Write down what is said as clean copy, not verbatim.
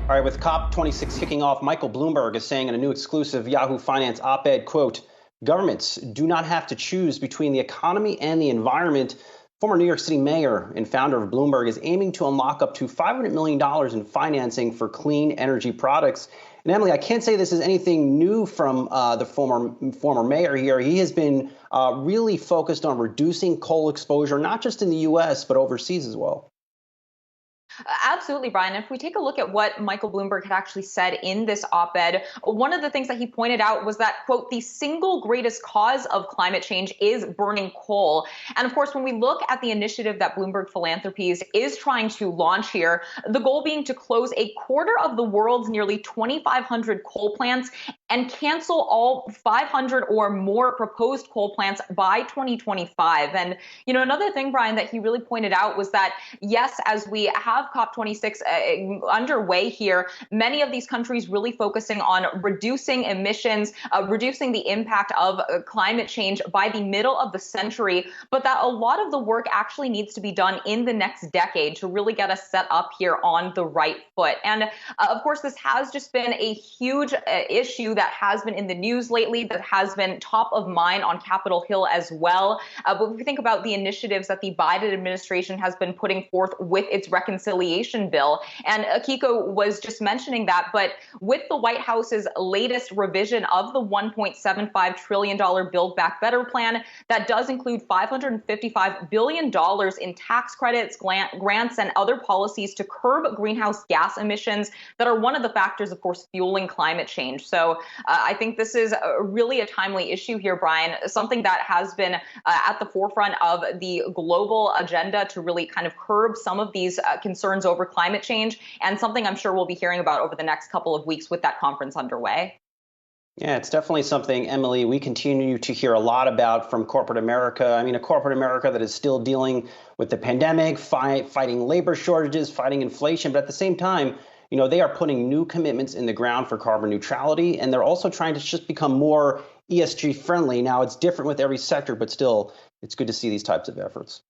All right, with COP26 kicking off, Michael Bloomberg is saying in a new exclusive Yahoo Finance op-ed, quote, governments do not have to choose between the economy and the environment. Former New York City mayor and founder of Bloomberg is aiming to unlock up to $500 million in financing for clean energy products. And Emily, I can't say this is anything new from the former mayor here. He has been really focused on reducing coal exposure, not just in the U.S., but overseas as well. Absolutely, Brian. If we take a look at what Michael Bloomberg had actually said in this op-ed, one of the things that he pointed out was that, quote, the single greatest cause of climate change is burning coal. And of course, when we look at the initiative that Bloomberg Philanthropies is trying to launch here, the goal being to close a quarter of the world's nearly 2,500 coal plants and cancel all 500 or more proposed coal plants by 2025. And, another thing, Brian, that he really pointed out was that, yes, as we have COP26 underway here, many of these countries really focusing on reducing emissions, reducing the impact of climate change by the middle of the century, but that a lot of the work actually needs to be done in the next decade to really get us set up here on the right foot. And of course, this has just been a huge issue that has been in the news lately, that has been top of mind on Capitol Hill as well. But if we think about the initiatives that the Biden administration has been putting forth with its reconciliation bill, and Akiko was just mentioning that, but with the White House's latest revision of the $1.75 trillion Build Back Better plan, that does include $555 billion in tax credits, grants, and other policies to curb greenhouse gas emissions that are one of the factors, of course, fueling climate change. So I think this is really a timely issue here, Brian, something that has been at the forefront of the global agenda to really kind of curb some of these concerns over climate change, and something I'm sure we'll be hearing about over the next couple of weeks with that conference underway. Yeah, it's definitely something, Emily, we continue to hear a lot about from corporate America. I mean, a corporate America that is still dealing with the pandemic, fighting labor shortages, fighting inflation, but at the same time, they are putting new commitments in the ground for carbon neutrality, and they're also trying to just become more ESG friendly. Now, it's different with every sector, but still, it's good to see these types of efforts.